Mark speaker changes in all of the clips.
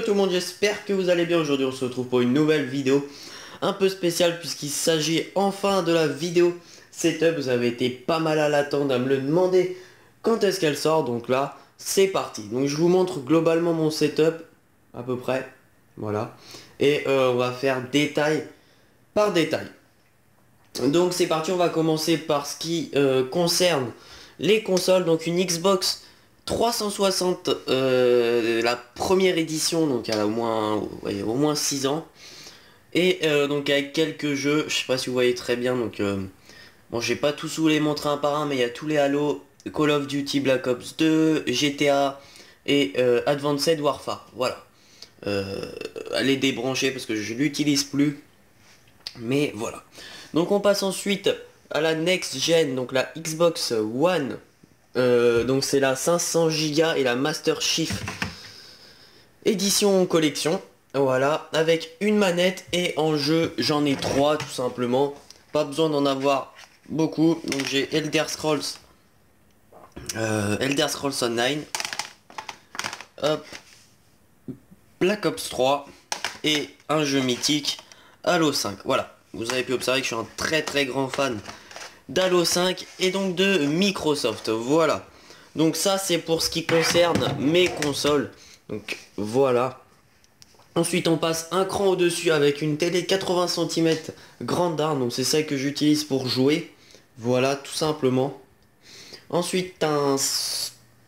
Speaker 1: tout le monde, j'espère que vous allez bien. Aujourd'hui on se retrouve pour une nouvelle vidéo un peu spéciale puisqu'il s'agit enfin de la vidéo setup. Vous avez été pas mal à l'attendre, à me le demander quand est-ce qu'elle sort, donc là c'est parti. Donc je vous montre globalement mon setup à peu près, voilà, et on va faire détail par détail. Donc c'est parti, on va commencer par ce qui concerne les consoles. Donc une Xbox 360, la première édition, donc elle a au moins, ouais, au moins 6 ans. Et donc avec quelques jeux, je sais pas si vous voyez très bien, donc bon, j'ai pas tous vous les montrer un par un, mais il y a tous les Halo, Call of Duty Black Ops 2, GTA et Advanced Warfare, voilà. Elle est débranchée parce que je l'utilise plus, mais voilà. Donc on passe ensuite à la next gen, donc la Xbox One. Donc c'est la 500 Go et la Master Chief édition collection. Voilà, avec une manette et en jeu j'en ai 3 tout simplement. Pas besoin d'en avoir beaucoup. Donc j'ai Elder Scrolls Online, hop, Black Ops 3 et un jeu mythique, Halo 5. Voilà, vous avez pu observer que je suis un très grand fan d'Halo 5 et donc de Microsoft. Voilà, donc ça c'est pour ce qui concerne mes consoles. Donc voilà. Ensuite on passe un cran au dessus avec une télé 80 cm grande art, donc c'est celle que j'utilise pour jouer. Voilà, tout simplement. Ensuite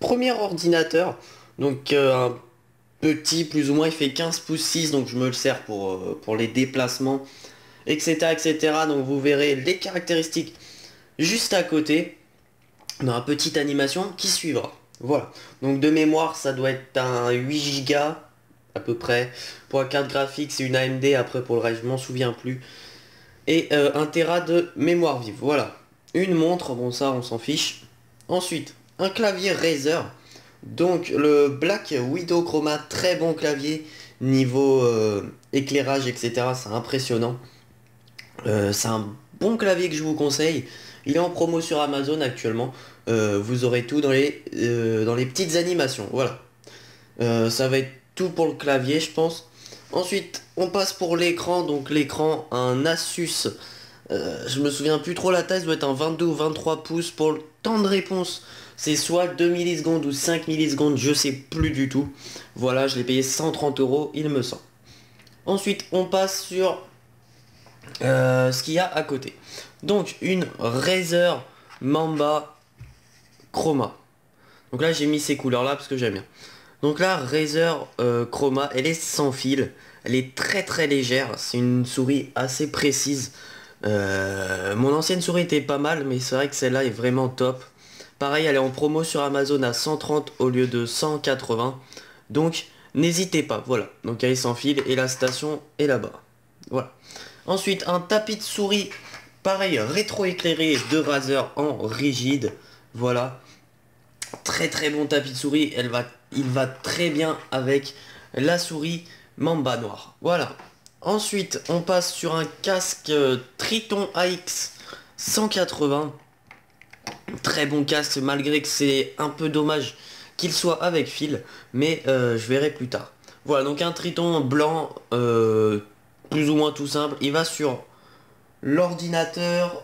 Speaker 1: premier ordinateur, donc un petit plus ou moins, il fait 15 pouces 6, donc je me le sers pour les déplacements, etc. Donc vous verrez les caractéristiques juste à côté dans la petite animation qui suivra. Voilà, donc de mémoire ça doit être un 8 Go à peu près. Pour la carte graphique c'est une AMD, après pour le reste je m'en souviens plus. Et 1 Tera de mémoire vive. Voilà, une montre, bon ça on s'en fiche. Ensuite un clavier Razer, donc le Black Widow Chroma, très bon clavier niveau éclairage, etc. C'est impressionnant. C'est un bon clavier que je vous conseille. Il est en promo sur Amazon actuellement. Vous aurez tout dans les petites animations. Voilà. Ça va être tout pour le clavier, je pense. Ensuite, on passe pour l'écran. Donc l'écran, un Asus. Je me souviens plus trop la taille, ça doit être un 22 ou 23 pouces. Pour le temps de réponse, c'est soit 2 millisecondes ou 5 millisecondes, je sais plus du tout. Voilà, je l'ai payé 130 euros, il me semble. Ensuite, on passe sur ce qu'il y a à côté. Donc une Razer Mamba Chroma. Donc là j'ai mis ces couleurs là parce que j'aime bien. Donc là Razer Chroma, elle est sans fil. Elle est très légère. C'est une souris assez précise. Mon ancienne souris était pas mal, mais c'est vrai que celle-là est vraiment top. Pareil, elle est en promo sur Amazon à 130 au lieu de 180. Donc n'hésitez pas. Voilà. Donc elle est sans fil et la station est là-bas. Voilà. Ensuite, un tapis de souris, pareil, rétro-éclairé de Razer en rigide. Voilà. Très bon tapis de souris. Il va très bien avec la souris Mamba noire. Voilà. Ensuite, on passe sur un casque Triton AX 180. Très bon casque, malgré que c'est un peu dommage qu'il soit avec fil. Mais je verrai plus tard. Voilà, donc un Triton blanc, plus ou moins tout simple. Il va sur l'ordinateur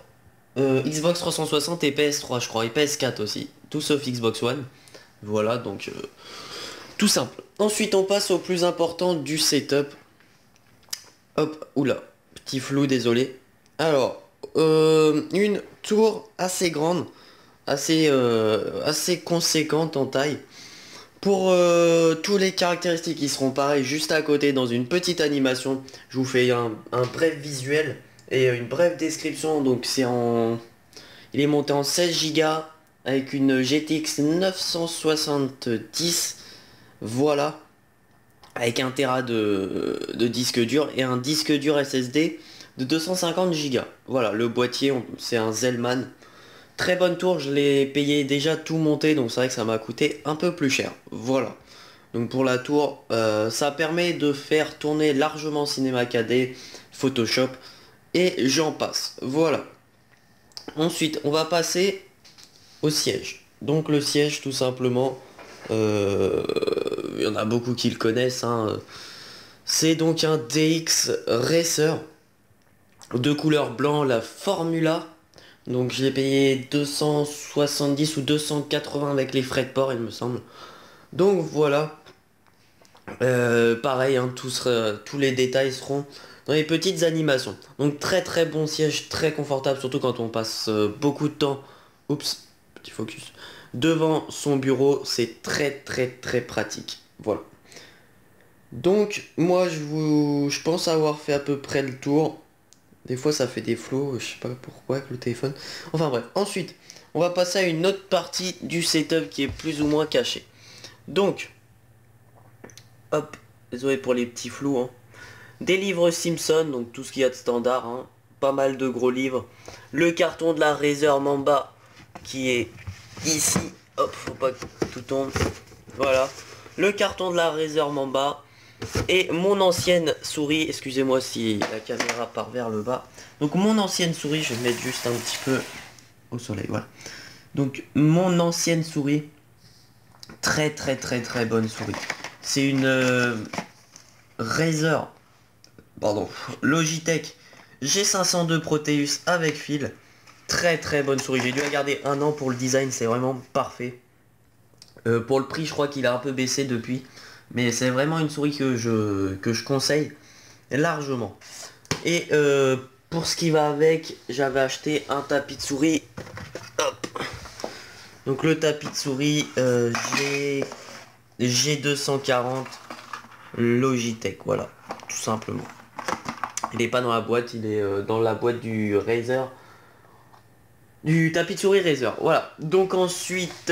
Speaker 1: Xbox 360 et PS3 je crois, et PS4 aussi, tout sauf Xbox One. Voilà, donc tout simple. Ensuite on passe au plus important du setup. Hop, oula, petit flou, désolé. Alors, une tour assez grande, assez conséquente en taille. Pour tous les caractéristiques qui seront pareils juste à côté dans une petite animation, je vous fais un bref visuel et une brève description. Donc il est monté en 16 Go avec une GTX 970, voilà, avec 1 Tera de disque dur et un disque dur SSD de 250 Go. Voilà, le boîtier c'est un Zellman. Très bonne tour, je l'ai payé déjà tout monté, donc c'est vrai que ça m'a coûté un peu plus cher. Voilà. Donc pour la tour, ça permet de faire tourner largement Cinema 4D, Photoshop, et j'en passe. Voilà. Ensuite, on va passer au siège. Donc le siège, tout simplement, il y en a beaucoup qui le connaissent, hein. C'est donc un DX Racer de couleur blanc, la Formula. Donc je l'ai payé 270 ou 280 avec les frais de port, il me semble. Donc voilà. Pareil, hein, tous les détails seront dans les petites animations. Donc très très bon siège, très confortable, surtout quand on passe beaucoup de temps. Oups, petit focus. Devant son bureau, c'est très très très pratique. Voilà. Donc moi je pense avoir fait à peu près le tour. Des fois ça fait des flots, je sais pas pourquoi avec le téléphone. Enfin bref, ensuite on va passer à une autre partie du setup qui est plus ou moins cachée. Donc, hop, désolé pour les petits flous, hein. Des livres Simpson, donc tout ce qu'il y a de standard, hein. Pas mal de gros livres. Le carton de la Razer Mamba qui est ici. Hop, faut pas que tout tombe. Voilà. Le carton de la Razer Mamba. Et mon ancienne souris, excusez-moi si la caméra part vers le bas. Donc mon ancienne souris, je vais mettre juste un petit peu au soleil, voilà. Donc mon ancienne souris, très très très très bonne souris. C'est une Razer, pardon, Logitech G502 Proteus avec fil. Très très bonne souris. J'ai dû la garder 1 an pour le design, c'est vraiment parfait. Pour le prix, je crois qu'il a un peu baissé depuis. Mais c'est vraiment une souris que je conseille largement. Et pour ce qui va avec, j'avais acheté un tapis de souris. Hop. Donc le tapis de souris G240 Logitech, voilà, tout simplement. Il n'est pas dans la boîte, il est dans la boîte du Razer. Du tapis de souris Razer, voilà. Donc ensuite,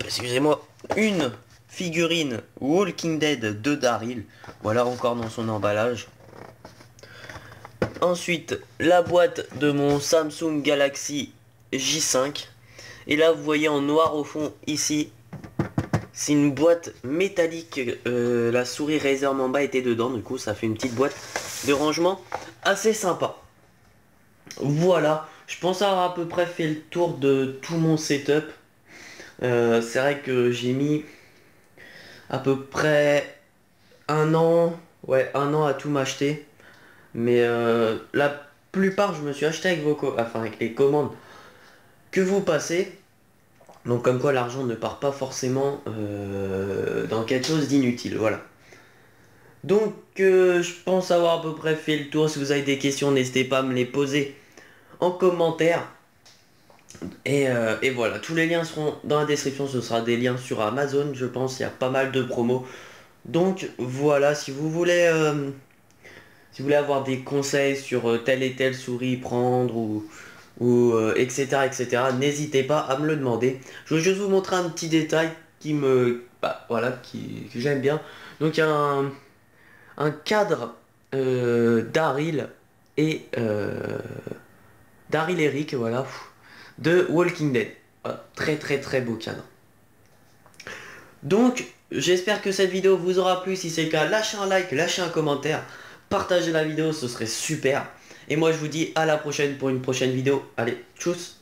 Speaker 1: excusez-moi, une figurine Walking Dead de Daryl. Voilà, encore dans son emballage. Ensuite, la boîte de mon Samsung Galaxy J5. Et là, vous voyez en noir au fond, ici, c'est une boîte métallique. La souris Razer Mamba était dedans, du coup, ça fait une petite boîte de rangement assez sympa. Voilà, je pense avoir à peu près fait le tour de tout mon setup. C'est vrai que j'ai mis à peu près 1 an, ouais, 1 an à tout m'acheter. Mais la plupart, je me suis acheté avec avec les commandes que vous passez. Donc comme quoi l'argent ne part pas forcément dans quelque chose d'inutile, voilà. Donc je pense avoir à peu près fait le tour. Si vous avez des questions, n'hésitez pas à me les poser en commentaire. Et voilà, tous les liens seront dans la description, ce sera des liens sur Amazon, je pense, il y a pas mal de promos. Donc voilà, si vous voulez avoir des conseils sur telle et telle souris prendre etc., etc., n'hésitez pas à me le demander. Je vais juste vous montrer un petit détail que j'aime bien. Donc il y a un cadre Daryl et Daryl Eric, voilà, de Walking Dead. Voilà, très très très beau cadre. Donc, j'espère que cette vidéo vous aura plu. Si c'est le cas, lâchez un like, lâchez un commentaire, partagez la vidéo, ce serait super. Et moi, je vous dis à la prochaine pour une prochaine vidéo. Allez, tchuss!